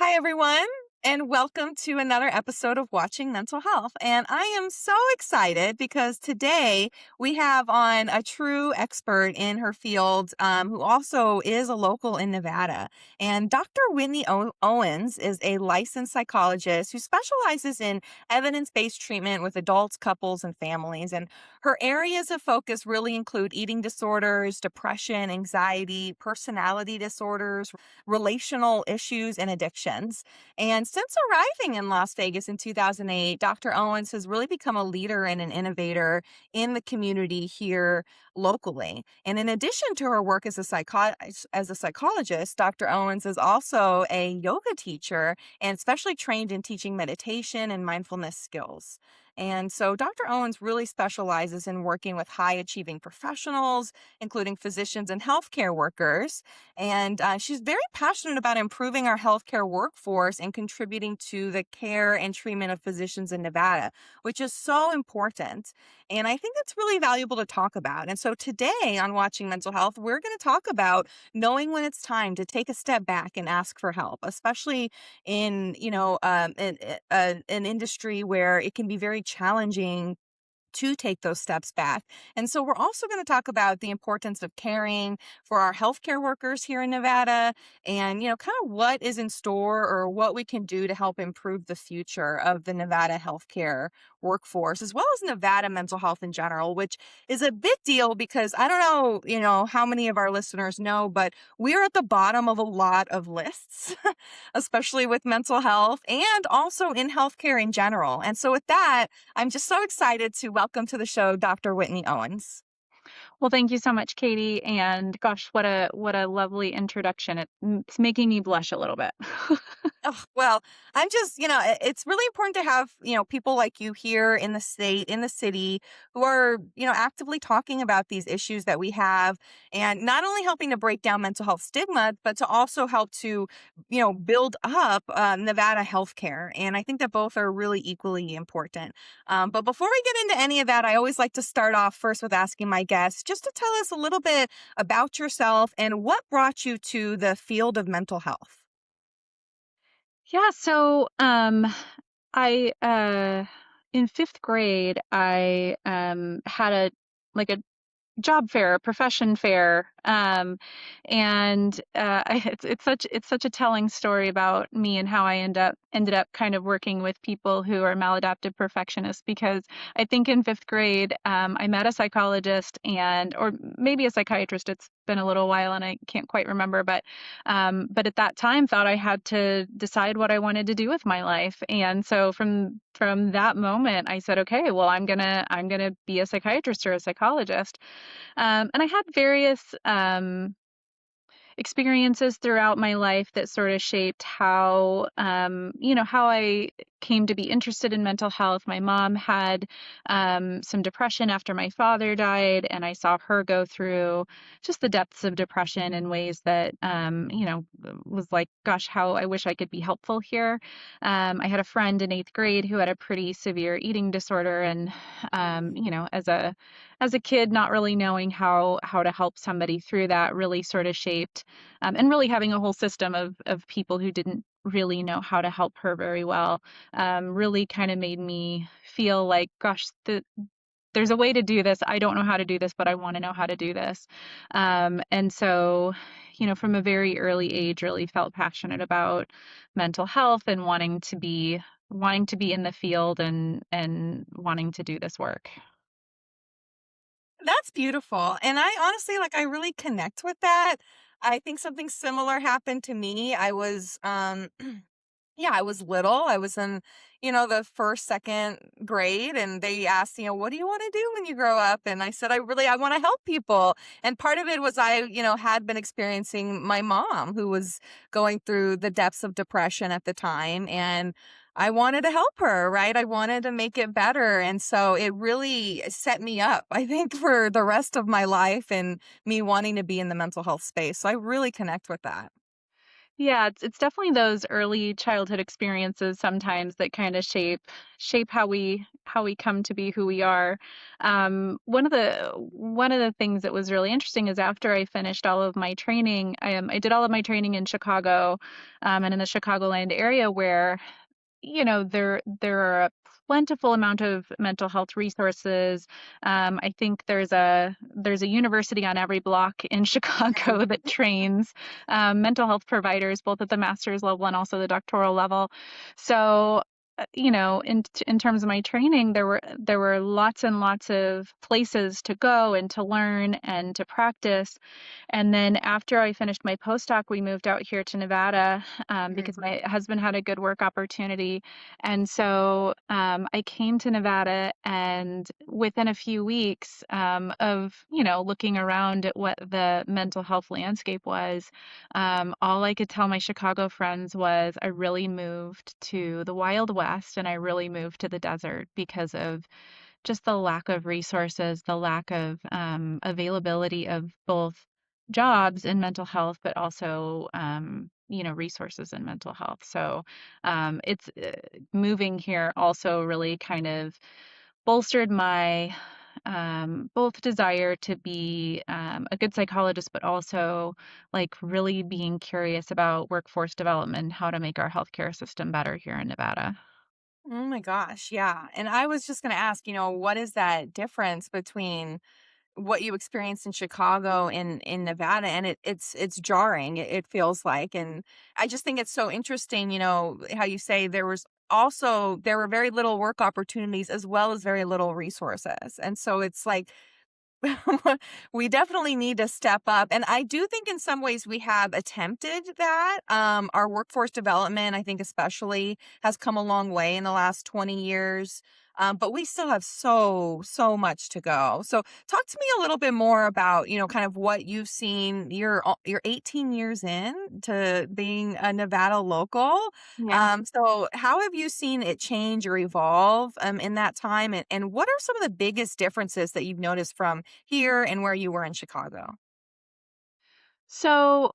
Hi, everyone, and welcome to another episode of Watching Mental Health. And I am so excited because today we have on a true expert in her field who also is a local in Nevada. And Dr. Whitney Owens is a licensed psychologist who specializes in evidence based treatment with adults, couples, and families. And her areas of focus really include eating disorders, depression, anxiety, personality disorders, relational issues, and addictions. And since arriving in Las Vegas in 2008, Dr. Owens has really become a leader and an innovator in the community here locally. And in addition to her work as a psychologist, Dr. Owens is also a yoga teacher and especially trained in teaching meditation and mindfulness skills. And so Dr. Owens really specializes in working with high achieving professionals, including physicians and healthcare workers, and she's very passionate about improving our healthcare workforce and contributing to the care and treatment of physicians in Nevada, which is so important. And I think that's really valuable to talk about. And so today on Watching Mental Health, we're going to talk about knowing when it's time to take a step back and ask for help, especially in, an industry where it can be very challenging to take those steps back. And so we're also going to talk about the importance of caring for our healthcare workers here in Nevada and, kind of what is in store or what we can do to help improve the future of the Nevada healthcare workforce, as well as Nevada mental health in general, which is a big deal because I don't know, how many of our listeners know, but we're at the bottom of a lot of lists, especially with mental health and also in healthcare in general. And so with that, I'm just so excited to welcome to the show Dr. Whitney Owens. Well, thank you so much, Katie. And gosh, what a lovely introduction. It's making me blush a little bit. Oh, well, I'm just, it's really important to have, people like you here in the state, in the city, who are, actively talking about these issues that we have and not only helping to break down mental health stigma, but to also help to, build up Nevada healthcare. And I think that both are really equally important. But before we get into any of that, I always like to start off first with asking my guests just to tell us a little bit about yourself and what brought you to the field of mental health. Yeah, so I in fifth grade I had a job fair, a profession fair, and it's such a telling story about me and how I ended up kind of working with people who are maladaptive perfectionists. Because I think in fifth grade, I met a psychologist or maybe a psychiatrist. It's been a little while and I can't quite remember, but at that time thought I had to decide what I wanted to do with my life. And so from that moment, I said, okay, well, I'm gonna be a psychiatrist or a psychologist. And I had various experiences throughout my life that sort of shaped how I came to be interested in mental health. My mom had some depression after my father died, and I saw her go through just the depths of depression in ways that, was like, gosh, how I wish I could be helpful here. I had a friend in eighth grade who had a pretty severe eating disorder, and as a kid, not really knowing how to help somebody through that really sort of shaped, and really having a whole system of people who didn't really know how to help her very well, really kind of made me feel like, gosh, there's a way to do this. I don't know how to do this, but I want to know how to do this. And so, from a very early age, really felt passionate about mental health and wanting to be in the field and wanting to do this work. That's beautiful. And I honestly, I really connect with that. I think something similar happened to me. I was, yeah, I was little. I was in, the first, second grade, and they asked, what do you want to do when you grow up? And I said, I want to help people. And part of it was had been experiencing my mom who was going through the depths of depression at the time. And I wanted to help her, right? I wanted to make it better. And so it really set me up, I think, for the rest of my life and me wanting to be in the mental health space. So I really connect with that. Yeah, it's definitely those early childhood experiences sometimes that kind of shape how we come to be who we are. One of the things that was really interesting is after I finished all of my training, I did all of my training in Chicago, and in the Chicagoland area where there are a plentiful amount of mental health resources. I think there's a university on every block in Chicago that trains mental health providers, both at the master's level and also the doctoral level. So, in terms of my training, there were lots and lots of places to go and to learn and to practice. And then after I finished my postdoc, we moved out here to Nevada Mhm. because my husband had a good work opportunity. And so I came to Nevada, and within a few weeks of, looking around at what the mental health landscape was, all I could tell my Chicago friends was I really moved to the Wild West and I really moved to the desert because of just the lack of resources, the lack of availability of both jobs in mental health, but also, resources in mental health. So it's moving here also really kind of bolstered my both desire to be a good psychologist, but also like really being curious about workforce development, how to make our healthcare system better here in Nevada. Oh my gosh, yeah. And I was just going to ask, what is that difference between what you experienced in Chicago and in Nevada? And it's jarring. It feels like, and I just think it's so interesting. How you say there were very little work opportunities as well as very little resources, and so it's like we definitely need to step up. And I do think in some ways we have attempted that. Our workforce development, I think especially, has come a long way in the last 20 years. But we still have so much to go. So talk to me a little bit more about, kind of what you've seen. You're 18 years in to being a Nevada local. Yeah. So how have you seen it change or evolve in that time? And what are some of the biggest differences that you've noticed from here and where you were in Chicago? So,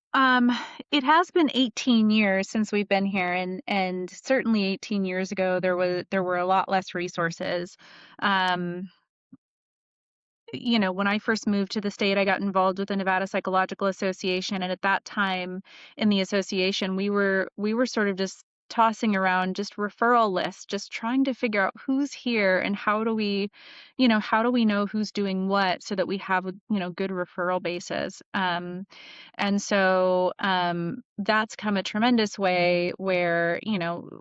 it has been 18 years since we've been here, and certainly 18 years ago there were a lot less resources. Um, when I first moved to the state, I got involved with the Nevada Psychological Association, and at that time in the association, we were sort of just tossing around just referral lists, just trying to figure out who's here and how do we know who's doing what so that we have a, good referral basis. And so that's come a tremendous way where,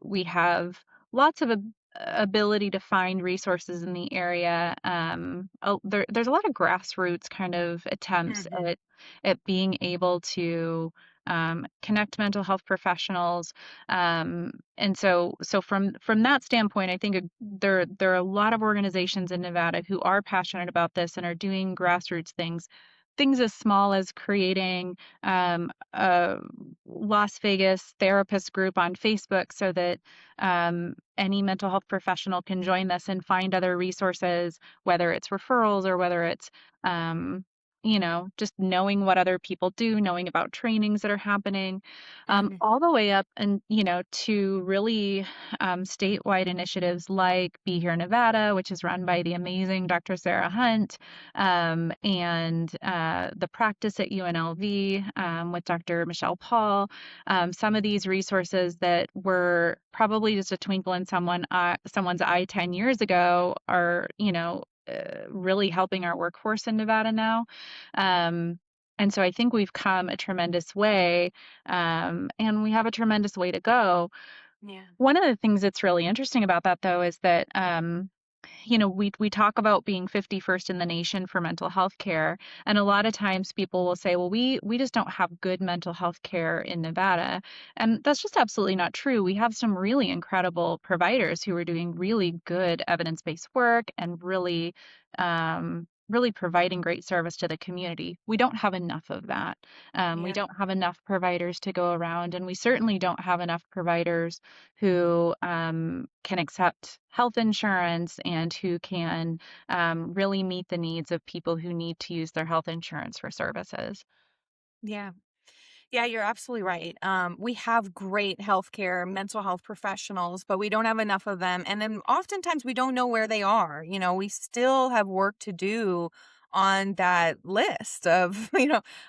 we have lots of ability to find resources in the area. There's a lot of grassroots kind of attempts Mhm, at being able to connect mental health professionals. And so from that standpoint, I think there are a lot of organizations in Nevada who are passionate about this and are doing grassroots things. Things as small as creating a Las Vegas therapist group on Facebook so that any mental health professional can join this and find other resources, whether it's referrals or whether it's, just knowing what other people do, knowing about trainings that are happening, mhm, all the way up and, to really statewide initiatives like Be Here Nevada, which is run by the amazing Dr. Sarah Hunt, and the practice at UNLV with Dr. Michelle Paul. Some of these resources that were probably just a twinkle in someone's eye 10 years ago are, really helping our workforce in Nevada now. Um, and so I think we've come a tremendous way, and we have a tremendous way to go. yeah, One of the things that's really interesting about that, though, is that we talk about being 51st in the nation for mental health care, and a lot of times people will say, "Well, we just don't have good mental health care in Nevada," and that's just absolutely not true. We have some really incredible providers who are doing really good evidence-based work and really providing great service to the community. We don't have enough of that. We yeah, don't have enough providers to go around, and we certainly don't have enough providers who can accept health insurance and who can really meet the needs of people who need to use their health insurance for services. yeah. Yeah, you're absolutely right. We have great healthcare, mental health professionals, but we don't have enough of them. And then oftentimes we don't know where they are. We still have work to do on that list of,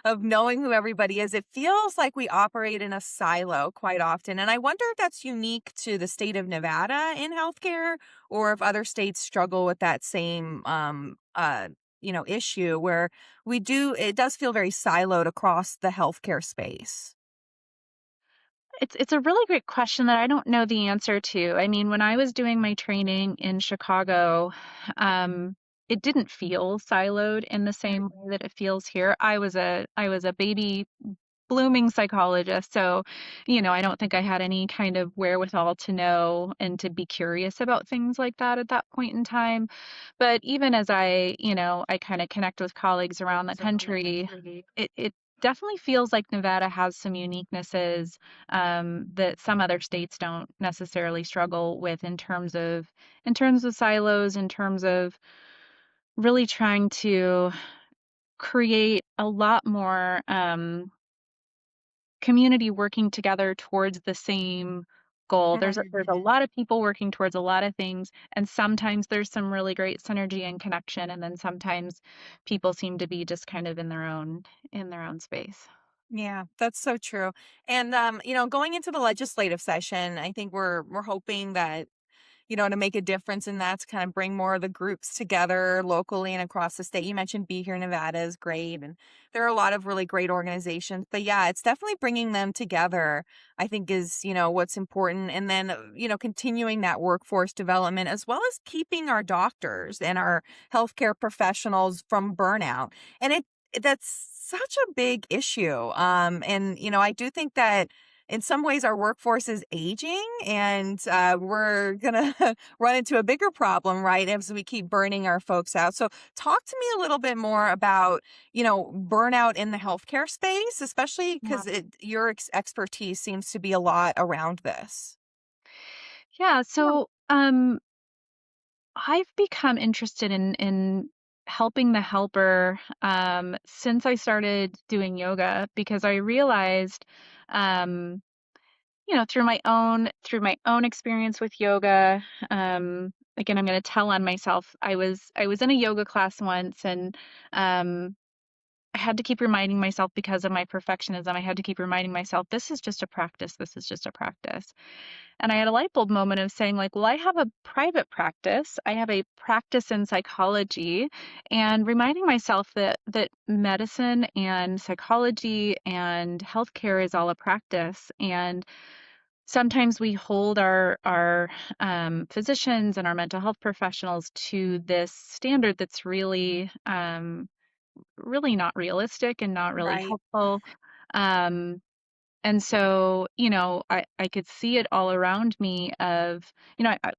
of knowing who everybody is. It feels like we operate in a silo quite often. And I wonder if that's unique to the state of Nevada in healthcare or if other states struggle with that same, issue where it does feel very siloed across the healthcare space. It's a really great question that I don't know the answer to. I mean, when I was doing my training in Chicago, um, it didn't feel siloed in the Mm, same way that it feels here. I was a baby blooming psychologist, so I don't think I had any kind of wherewithal to know and to be curious about things like that at that point in time. But even as I kind of connect with colleagues around the country, it definitely feels like Nevada has some uniquenesses that some other states don't necessarily struggle with in terms of silos, in terms of really trying to create a lot more community working together towards the same goal. There's a mhm. lot of people working towards a lot of things, and sometimes there's some really great synergy and connection, and then sometimes people seem to be just kind of in their own space. Yeah, that's so true. And going into the legislative session, I think we're hoping that to make a difference in that, to kind of bring more of the groups together locally and across the state. You mentioned Be Here Nevada is great, and there are a lot of really great organizations. But yeah, it's definitely bringing them together, I think, is, what's important. And then, continuing that workforce development as well as keeping our doctors and our healthcare professionals from burnout. And that's such a big issue. And, I do think that in some ways our workforce is aging and we're gonna run into a bigger problem, right, as we keep burning our folks out. So talk to me a little bit more about burnout in the healthcare space, especially Yeah. because your expertise seems to be a lot around this. Yeah, so I've become interested in helping the helper since I started doing yoga because I realized um, through my own experience with yoga, again, I'm going to tell on myself. I was in a yoga class once, and um, I had to keep reminding myself because of my perfectionism. I had to keep reminding myself, this is just a practice. This is just a practice. And I had a light bulb moment of saying, like, well, I have a private practice. I have a practice in psychology, and reminding myself that medicine and psychology and healthcare is all a practice. And sometimes we hold our physicians and our mental health professionals to this standard that's really not realistic and not really Right. helpful. Um, and so, I could see it all around me of,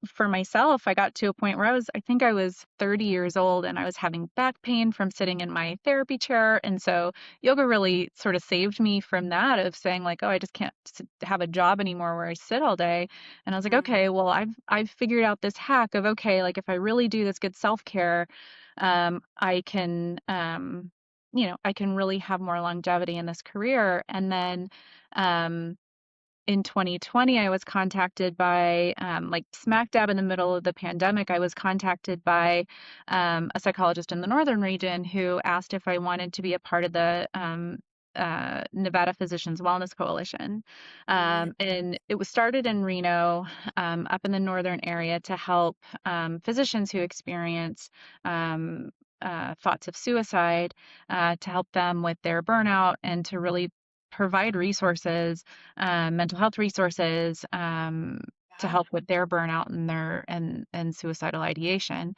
for myself, I got to a point where I think I was 30 years old and I was having back pain from sitting in my therapy chair. And so yoga really sort of saved me from that of saying like, oh, I just can't have a job anymore where I sit all day. And I was like, Mm, okay, well, I've figured out this hack of, okay, like if I really do this good self-care, I can, I can really have more longevity in this career. And then, um, in 2020, I was contacted by, like smack dab in the middle of the pandemic, I was contacted by a psychologist in the northern region who asked if I wanted to be a part of the Nevada Physicians Wellness Coalition. mm, And it was started in Reno, up in the northern area to help physicians who experience thoughts of suicide, to help them with their burnout and to really provide resources, mental health resources, to yeah. help with their burnout and their suicidal ideation.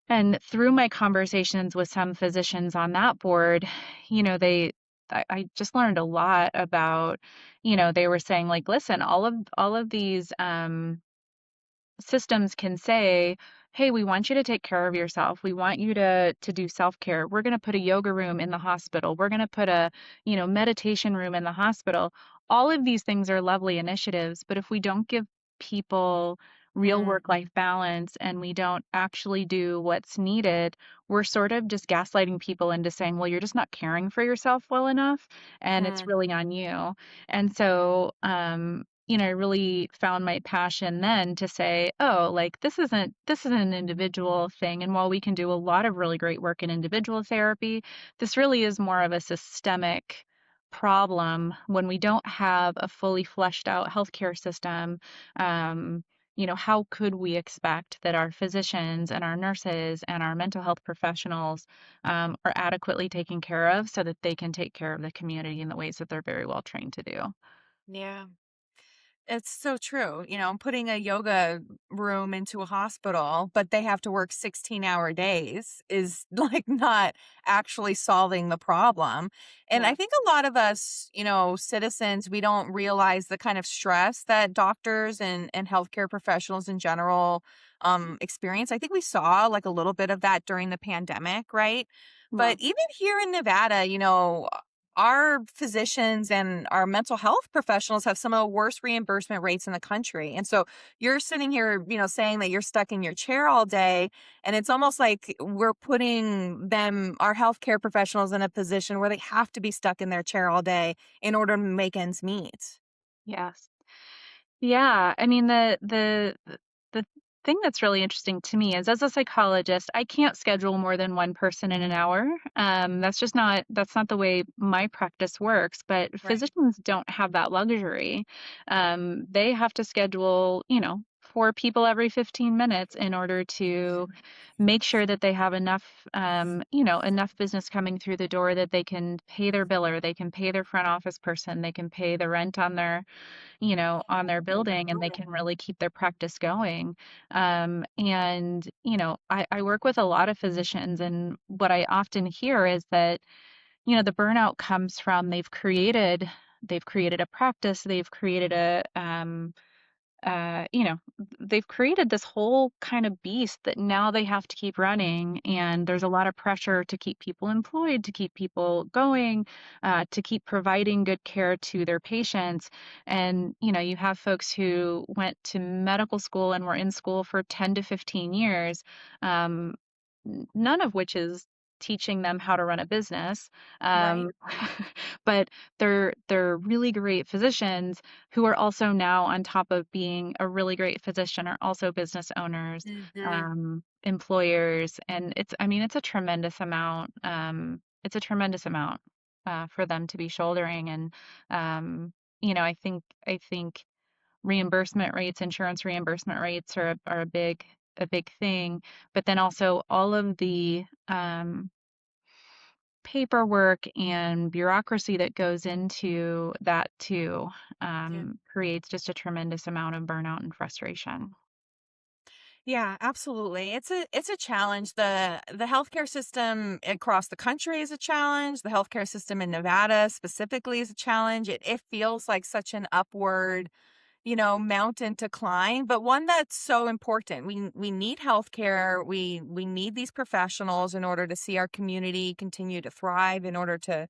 And through my conversations with some physicians on that board, they I just learned a lot about, they were saying like, listen, all of these systems can say, hey, we want you to take care of yourself. We want you to do self-care. We're going to put a yoga room in the hospital. We're going to put a, meditation room in the hospital. All of these things are lovely initiatives, but if we don't give people real Mm, work-life balance and we don't actually do what's needed, we're sort of just gaslighting people into saying, well, you're just not caring for yourself well enough, and it's mm, really on you. And so, I really found my passion then to say, oh, like this isn't an individual thing. And while we can do a lot of really great work in individual therapy, this really is more of a systemic problem when we don't have a fully fleshed out healthcare system. um, how could we expect that our physicians and our nurses and our mental health professionals are adequately taken care of so that they can take care of the community in the ways that they're very well trained to do? yeah. It's so true. Putting a yoga room into a hospital, but they have to work 16-hour days is like not actually solving the problem. And I Yeah. think a lot of us, citizens, we don't realize the kind of stress that doctors and healthcare professionals in general experience. I think we saw like a little bit of that during the pandemic, right? Yeah. But even here in Nevada, our physicians and our mental health professionals have some of the worst reimbursement rates in the country. And so you're sitting here, saying that you're stuck in your chair all day. And it's almost like we're putting our healthcare professionals in a position where they have to be stuck in their chair all day in order to make ends meet. Yes. Yeah, I mean, the thing that's really interesting to me is as a psychologist, I can't schedule more than one person in an hour. That's not the way my practice works, but Right. physicians don't have that luxury. They have to schedule, four people every 15 minutes in order to make sure that they have enough business coming through the door that they can pay their biller, they can pay their front office person, they can pay the rent on their building, and they can really keep their practice going. And, I work with a lot of physicians, and what I often hear is that, the burnout comes from they've created a practice, they've created this whole kind of beast that now they have to keep running, and there's a lot of pressure to keep people employed, to keep people going, to keep providing good care to their patients. And you have folks who went to medical school and were in school for 10 to 15 years, um, none of which is teaching them how to run a business. Right. um, but they're really great physicians who are also now, on top of being a really great physician, are also business owners, Hmm. employers, and it's a tremendous amount. For them to be shouldering, and I think insurance reimbursement rates are a big thing, but then also all of the paperwork and bureaucracy that goes into that too creates just a tremendous amount of burnout and frustration. Yeah, absolutely. It's a challenge. The healthcare system across the country is a challenge. The healthcare system in Nevada specifically is a challenge. It feels like such an upward, mountain to climb, but one that's so important. We need healthcare. We need these professionals in order to see our community continue to thrive, in order to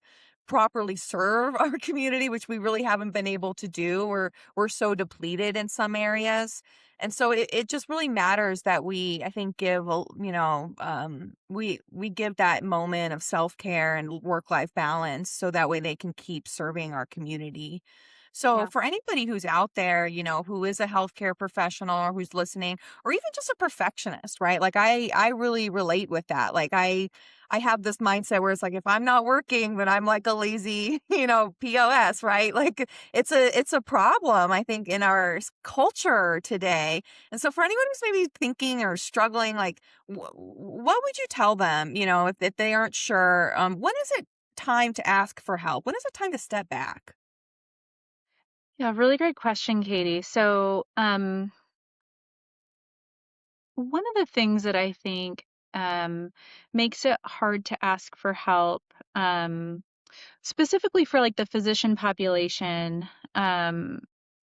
properly serve our community, which we really haven't been able to do. We're so depleted in some areas. And so it just really matters that we, I think, we give that moment of self-care and work-life balance so that way they can keep serving our community. So Yeah. for anybody who's out there, who is a healthcare professional or who's listening, or even just a perfectionist, right? Like I really relate with that. Like I have this mindset where it's like if I'm not working, then I'm like a lazy, POS, right? Like it's a problem I think in our culture today. And so for anyone who's maybe thinking or struggling, like what would you tell them, if they aren't sure, when is it time to ask for help? When is it time to step back? Yeah, really great question, Katie. So, one of the things that I think makes it hard to ask for help, um, specifically for like the physician population, um,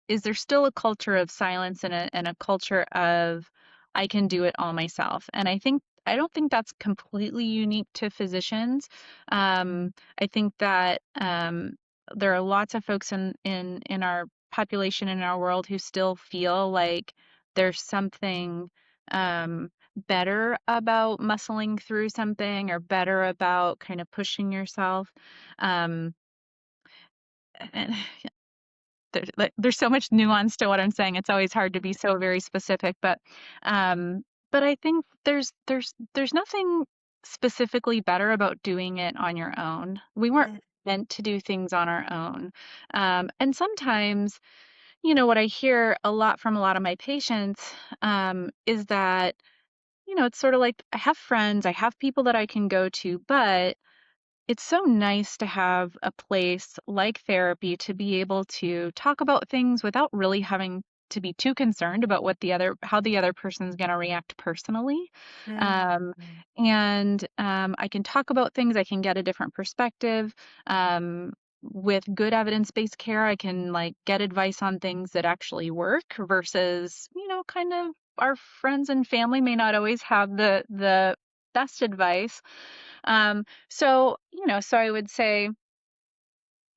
is there still a culture of silence and a culture of I can do it all myself? And I don't think that's completely unique to physicians. I think that there are lots of folks in our population in our world who still feel like there's something better about muscling through something or better about kind of pushing yourself. Um, and there's so much nuance to what I'm saying. It's always hard to be so very specific, um, but I think there's nothing specifically better about doing it on your own. We weren't Mm, meant to do things on our own. And sometimes, what I hear a lot from a lot of my patients, is that, it's sort of like I have friends, I have people that I can go to, but it's so nice to have a place like therapy to be able to talk about things without really having to be too concerned about how the other person's going to react personally. mm, Um, mm, and I can talk about things, I can get a different perspective. Um, with good evidence-based care, I can like get advice on things that actually work versus, kind of our friends and family may not always have the best advice. So I would say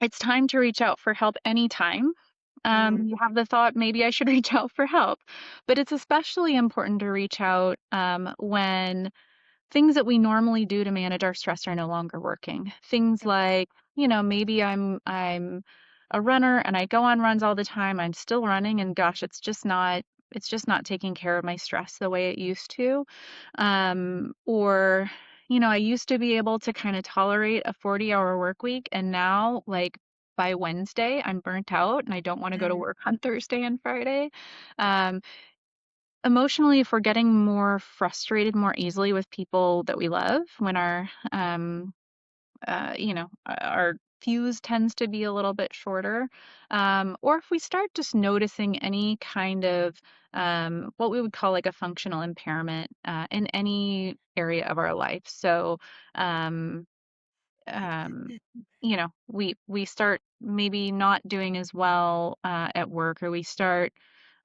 it's time to reach out for help anytime. mm. You have the thought, maybe I should reach out for help, but it's especially important to reach out when things that we normally do to manage our stress are no longer working. Things like, maybe I'm a runner and I go on runs all the time. I'm still running and gosh, it's just not taking care of my stress the way it used to. Or I used to be able to kind of tolerate a 40-hour work week and now like by Wednesday I'm burnt out and I don't want to go to Mm. work on Thursday and Friday. Um, Emotionally, if we're getting more frustrated more easily with people that we love when our fuse tends to be a little bit shorter, or if we start just noticing any kind of what we would call like a functional impairment in any area of our life. So, um, um, we start maybe not doing as well at work, or we start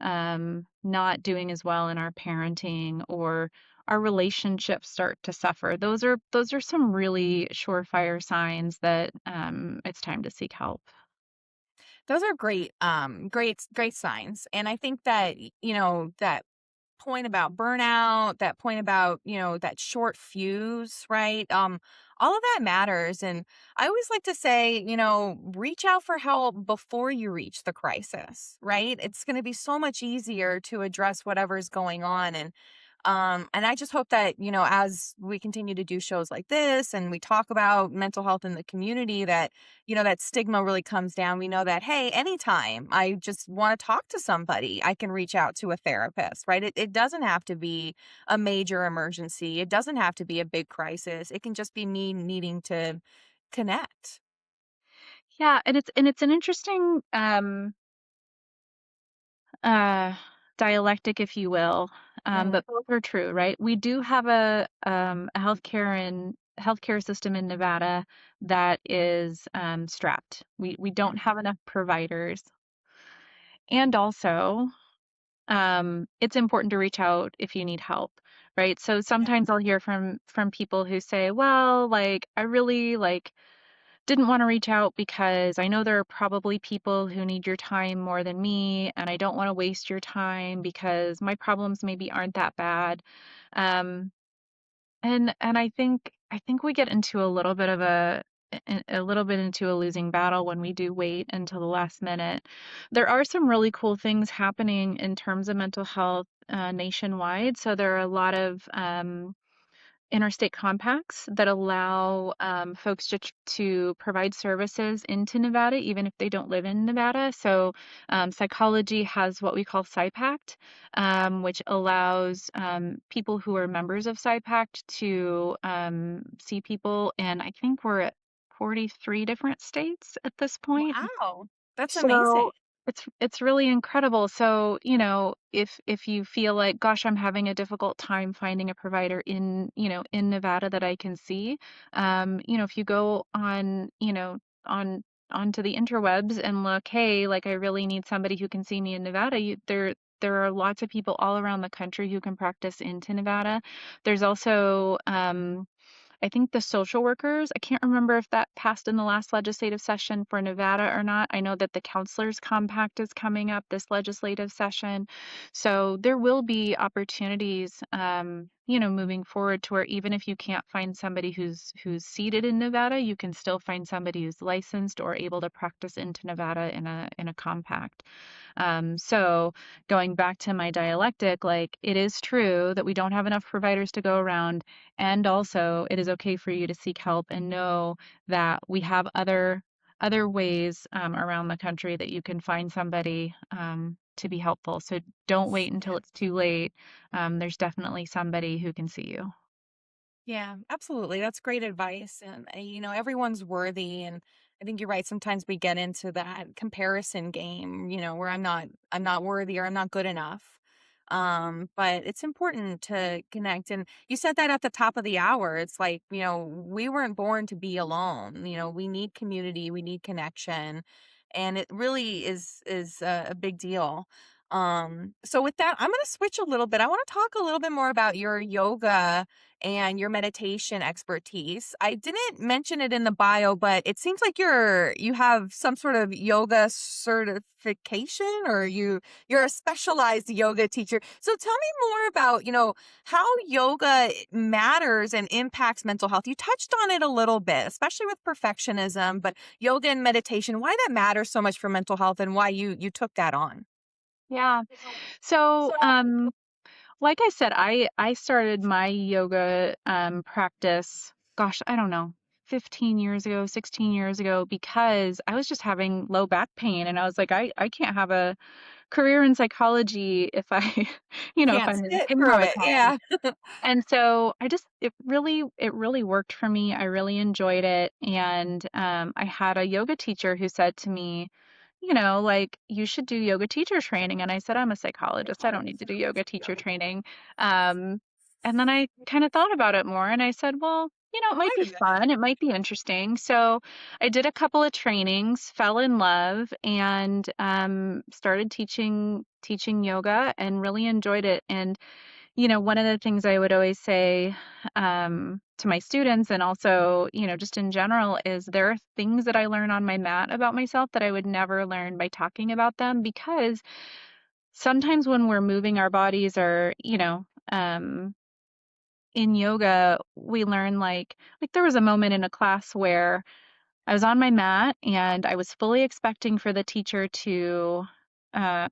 not doing as well in our parenting, or our relationships start to suffer. Those are some really surefire signs that it's time to seek help. Those are great signs. And I think that, that point about burnout, that point about, that short fuse, right? All of that matters. And I always like to say, reach out for help before you reach the crisis, right? It's going to be so much easier to address whatever's going on. And I just hope that, as we continue to do shows like this and we talk about mental health in the community, that, that stigma really comes down. We know that, hey, anytime I just want to talk to somebody, I can reach out to a therapist, right? It doesn't have to be a major emergency. It doesn't have to be a big crisis. It can just be me needing to connect. Yeah, and it's an interesting uh, dialectic, if you will, Mm, but both are true, right? We do have a healthcare system in Nevada that is strapped. We don't mhm, have enough providers, and also it's important to reach out if you need help, right? So yeah. sometimes I'll hear from people who say, well, like I really like didn't want to reach out because I know there are probably people who need your time more than me, and I don't want to waste your time because my problems maybe aren't that bad. Um, and I think we get into a little bit of a little bit into a losing battle when we do wait until the last minute. There are some really cool things happening in terms of mental health nationwide. So there are a lot of interstate compacts that allow folks to provide services into Nevada, even if they don't live in Nevada. So, psychology has what we call PsyPact, which allows people who are members of PsyPact to see people, and I think we're at 43 different states at this point. Wow. That's amazing. So it's really incredible. So, if you feel like, gosh, I'm having a difficult time finding a provider in Nevada that I can see, if you go on onto the interwebs and look, hey, like I really need somebody who can see me in Nevada, there are lots of people all around the country who can practice into Nevada. There's also I think the social workers, I can't remember if that passed in the last legislative session for Nevada or not. I know that the counselors compact is coming up this legislative session. So there will be opportunities, moving forward to where even if you can't find somebody who's seated in Nevada, you can still find somebody who's licensed or able to practice into Nevada in a compact. So going back to my dialectic, like it is true that we don't have enough providers to go around, and also it is okay for you to seek help and know that we have other ways around the country that you can find somebody to be helpful. So don't wait until Yeah. it's too late. There's definitely somebody who can see you. Yeah, absolutely. That's great advice. And, everyone's worthy. And I think you're right. Sometimes we get into that comparison game, where I'm not worthy or I'm not good enough. But it's important to connect. And you said that at the top of the hour. It's like, we weren't born to be alone. We need community, we need connection. And it really is a big deal. So with that, I'm going to switch a little bit. I want to talk a little bit more about your yoga and your meditation expertise. I didn't mention it in the bio, but it seems like you have some sort of yoga certification, or you're a specialized yoga teacher. So tell me more about, how yoga matters and impacts mental health. You touched on it a little bit, especially with perfectionism, but yoga and meditation, why that matters so much for mental health and why you took that on. Yeah. So, like I said, I started my yoga practice, gosh, I don't know, 15 years ago, 16 years ago, because I was just having low back pain, and I was like, I can't have a career in psychology if I, if Can't I'm in sit pain through all the it. time. Yeah. And so it really worked for me. I really enjoyed it. And I had a yoga teacher who said to me, like, you should do yoga teacher training. And I said, I'm a psychologist. I don't need to do yoga teacher training. Um, and then I kind of thought about it more and I said, well, it might Wait be a minute. fun. It might be interesting. So I did a couple of trainings, fell in love, and started teaching yoga and really enjoyed it. And one of the things I would always say to my students, and also, just in general, is there are things that I learn on my mat about myself that I would never learn by talking about them, because sometimes when we're moving our bodies, or, in yoga, we learn, like there was a moment in a class where I was on my mat and I was fully expecting for the teacher to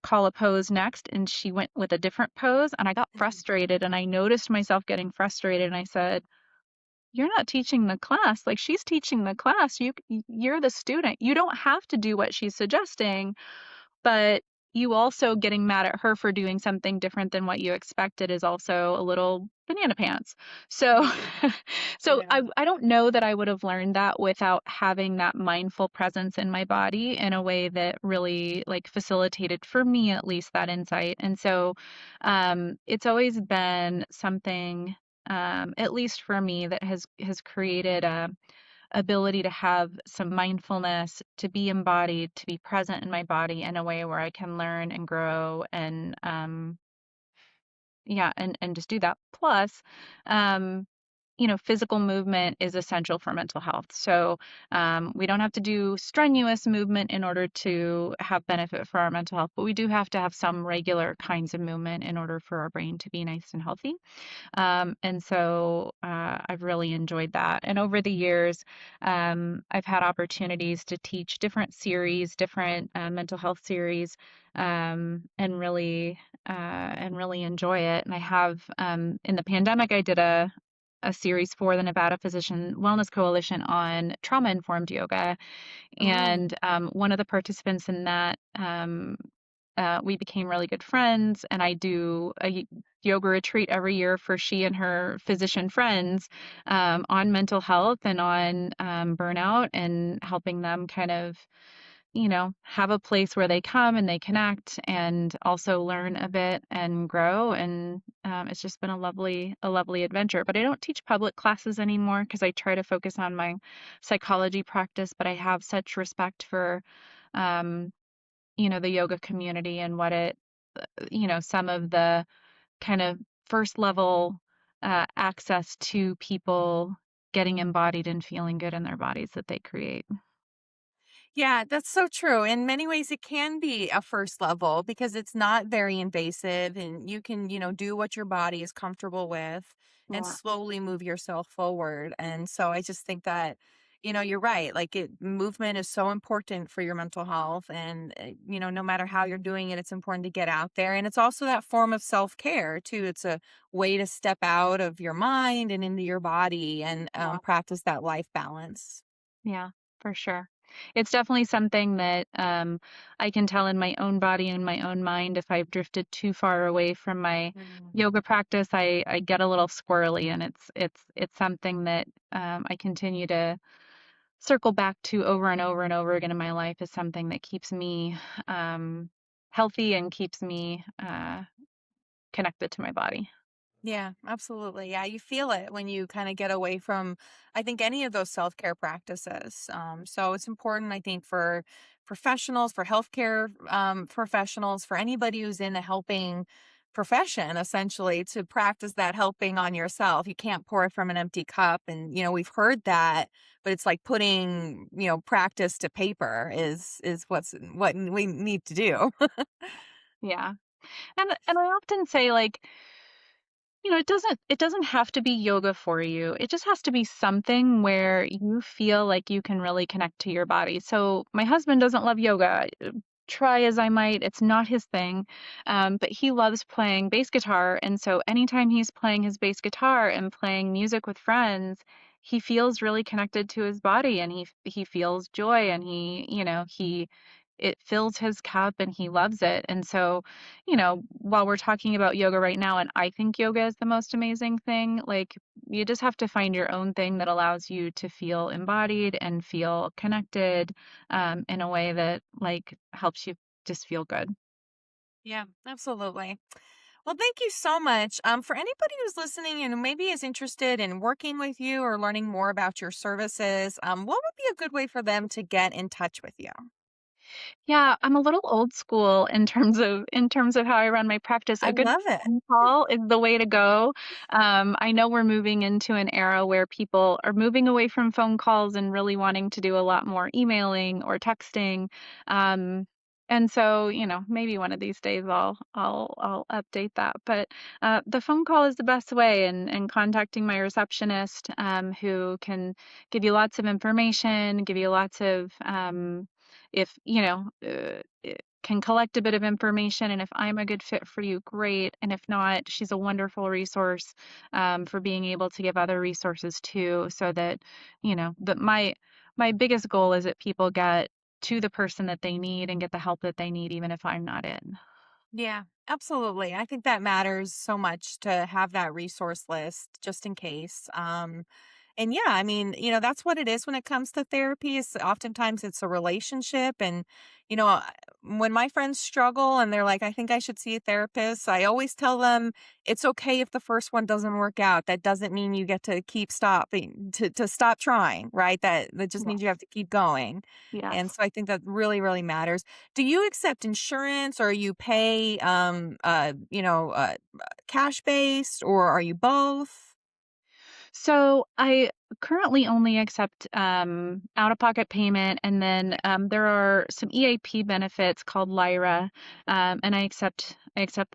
call a pose next, and she went with a different pose, and I got frustrated, and I noticed myself getting frustrated, and I said, "You're not teaching the class. Like, she's teaching the class. You're the student. You don't have to do what she's suggesting." But you also getting mad at her for doing something different than what you expected is also a little banana pants. So Mhm. so I don't know that I would have learned that without having that mindful presence in my body in a way that really, like, facilitated, for me at least, that insight. And so it's always been something, at least for me, that has created a ability to have some mindfulness, to be embodied, to be present in my body in a way where I can learn and grow, and yeah, and just do that. Plus, um, physical movement is essential for mental health. So we don't have to do strenuous movement in order to have benefit for our mental health, but we do have to have some regular kinds of movement in order for our brain to be nice and healthy. And so I've really enjoyed that. And over the years, I've had opportunities to teach different series, different mental health series, and really enjoy it. And I have, in the pandemic, I did a series for the Nevada Physician Wellness Coalition on trauma informed yoga. Mm. And one of the participants in that, we became really good friends, and I do a yoga retreat every year for she and her physician friends, on mental health and on burnout, and helping them kind of, have a place where they come and they connect and also learn a bit and grow. And it's just been a lovely adventure. But I don't teach public classes anymore because I try to focus on my psychology practice. But I have such respect for, um, the yoga community and what it, some of the kind of first level access to people getting embodied and feeling good in their bodies that they create. Yeah, that's so true. In many ways, it can be a first level because it's not very invasive and you can, do what your body is comfortable with and Yeah. slowly move yourself forward. And so I just think that, you're right. Like movement is so important for your mental health. And, no matter how you're doing it, it's important to get out there. And it's also that form of self care, too. It's a way to step out of your mind and into your body and Yeah. practice that life balance. Yeah, for sure. It's definitely something that I can tell in my own body and my own mind if I've drifted too far away from my yoga practice, I get a little squirrely, and it's something that I continue to circle back to over and over and over again in my life, is something that keeps me um, healthy and keeps me connected to my body. Yeah, absolutely. Yeah, you feel it when you kind of get away from, I think, any of those self care practices. So it's important, I think, for professionals, for healthcare professionals, for anybody who's in a helping profession, essentially, to practice that helping on yourself. You can't pour it from an empty cup. And, we've heard that, but it's like putting, practice to paper is what we need to do. Yeah. And I often say, like, it doesn't have to be yoga for you. It just has to be something where you feel like you can really connect to your body. So my husband doesn't love yoga. Try as I might, it's not his thing. But he loves playing bass guitar, and so anytime he's playing his bass guitar and playing music with friends, he feels really connected to his body, and he feels joy, and he it fills his cup, and he loves it. And so, while we're talking about yoga right now, and I think yoga is the most amazing thing, like, you just have to find your own thing that allows you to feel embodied and feel connected in a way that, like, helps you just feel good. Yeah, absolutely. Well, thank you so much. For anybody who's listening and maybe is interested in working with you or learning more about your services, what would be a good way for them to get in touch with you? Yeah, I'm a little old school in terms of how I run my practice. I A good love it. phone call is the way to go. I know we're moving into an era where people are moving away from phone calls and really wanting to do a lot more emailing or texting. Um, and so, maybe one of these days I'll update that. But the phone call is the best way, and contacting my receptionist, who can give you lots of information, give you lots of if can collect a bit of information, and if I'm a good fit for you, great, and if not, she's a wonderful resource for being able to give other resources too, so that but my biggest goal is that people get to the person that they need and get the help that they need, even if I'm not in. Yeah, absolutely. I think that matters so much to have that resource list just in case. And yeah, I mean, that's what it is when it comes to therapy. Is oftentimes it's a relationship, and when my friends struggle and they're like, "I think I should see a therapist," I always tell them it's okay if the first one doesn't work out. That doesn't mean you get to keep stopping to stop trying, right? That just means you Yes. have to keep going. And Yes. so I think that really, really matters. Do you accept insurance or you pay cash based or are you both? So I currently only accept out-of-pocket payment, and then there are some EAP benefits called Lyra, and I accept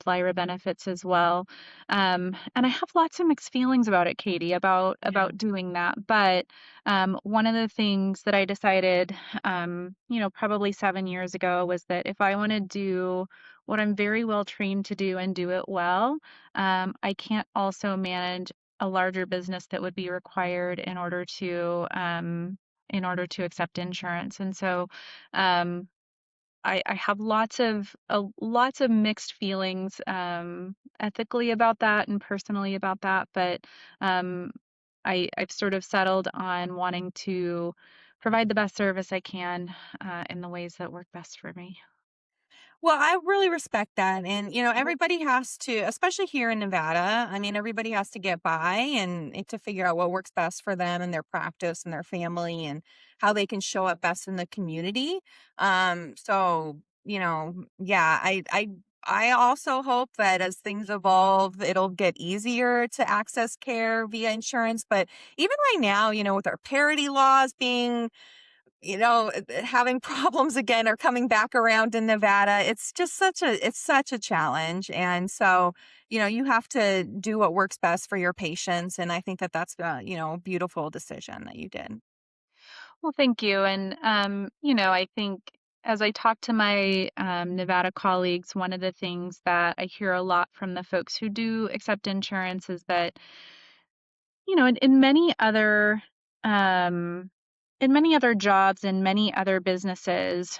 Lyra benefits as well. And I have lots of mixed feelings about it, Katie, Yeah. about doing that. But one of the things that I decided, probably 7 years ago, was that if I want to do what I'm very well trained to do and do it well, I can't also manage a larger business that would be required in order to accept insurance. And so I have lots of mixed feelings ethically about that and personally about that, but um, I've sort of settled on wanting to provide the best service I can in the ways that work best for me. Well, I really respect that. And, everybody has to, especially here in Nevada, I mean, everybody has to get by and to figure out what works best for them and their practice and their family and how they can show up best in the community. So, yeah, I I also hope that as things evolve, it'll get easier to access care via insurance. But even right now, with our parity laws being, having problems again or coming back around in Nevada, it's such a challenge. And so, you have to do what works best for your patients. And I think that that's a beautiful decision that you did. Well, thank you. And, I think as I talk to my Nevada colleagues, one of the things that I hear a lot from the folks who do accept insurance is that in many other um, jobs and many other businesses,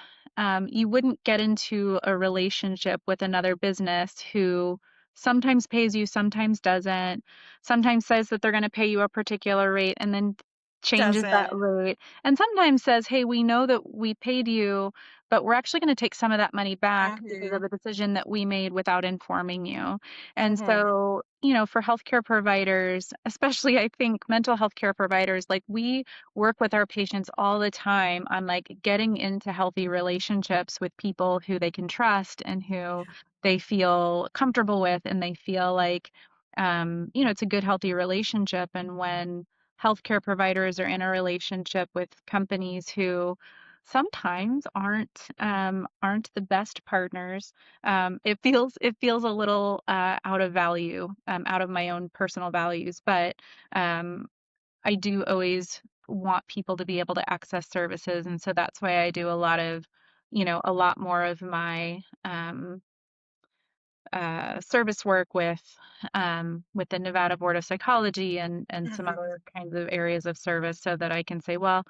you wouldn't get into a relationship with another business who sometimes pays you, sometimes doesn't, sometimes says that they're going to pay you a particular rate and then changes that Doesn't. rate, and sometimes says, "Hey, we know that we paid you, but we're actually going to take some of that money back because of Hmm. a decision that we made without informing you." And Hmm. so, for healthcare providers, especially I think mental health care providers, like we work with our patients all the time on like getting into healthy relationships with people who they can trust and who they feel comfortable with and they feel like it's a good healthy relationship. And when healthcare providers are in a relationship with companies who sometimes aren't the best partners, it feels a little out of value, out of my own personal values. But um, I do always want people to be able to access services, and so that's why I do a lot more of my service work with the Nevada Board of Psychology and some Hmm. other kinds of areas of service, so that I can say, well,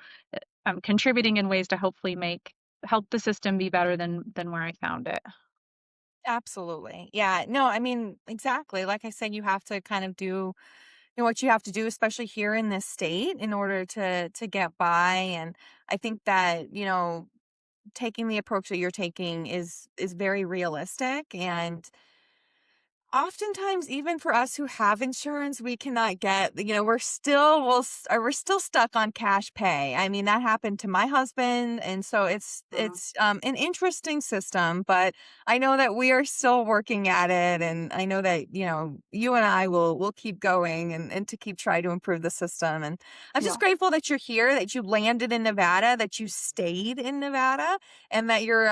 I'm contributing in ways to hopefully make help the system be better than where I found it. Absolutely. Yeah. No, I mean, exactly. Like I said, you have to kind of do what you have to do, especially here in this state, in order to get by. And I think that, taking the approach that you're taking is very realistic. And oftentimes, even for us who have insurance, we cannot get, we're still stuck on cash pay. I mean, that happened to my husband, and so it's Mm. it's an interesting system, but I know that we are still working at it, and I know that you and I will keep going and to keep trying to improve the system. And I'm just Yeah. grateful that you're here, that you landed in Nevada, that you stayed in Nevada, and that you're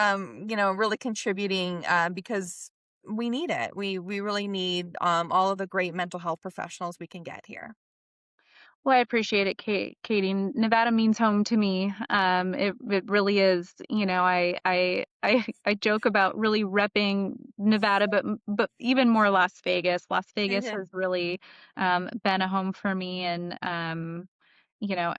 really contributing because we need it. We really need all of the great mental health professionals we can get here. Well, I appreciate it, Katie. Nevada means home to me. It really is. I joke about really repping Nevada, but even more Las Vegas. Las Vegas Mhm. has really been a home for me, and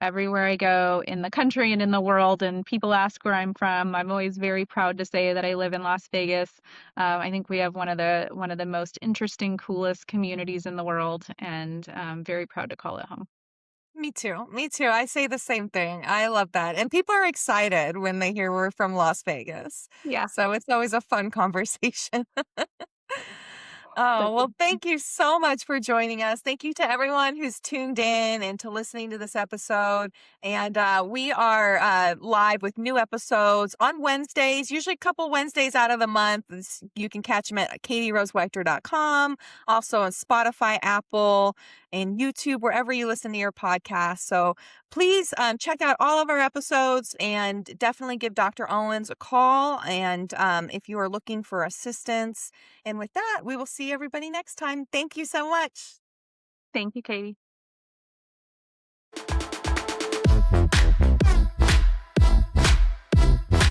everywhere I go in the country and in the world, and people ask where I'm from, I'm always very proud to say that I live in Las Vegas. I think we have one of the most interesting, coolest communities in the world, and I'm very proud to call it home. Me too. Me too. I say the same thing. I love that. And people are excited when they hear we're from Las Vegas. Yeah, So it's always a fun conversation. Oh, well, definitely. thank you so much for joining us. Thank you to everyone who's tuned in and to listening to this episode. And we are live with new episodes on Wednesdays, usually a couple Wednesdays out of the month. You can catch them at katierosewechter.com, also on Spotify, Apple, and YouTube, wherever you listen to your podcast. So please check out all of our episodes and definitely give Dr. Owens a call. And if you are looking for assistance, and with that, we will see everybody next time. Thank you so much. Thank you, Katie.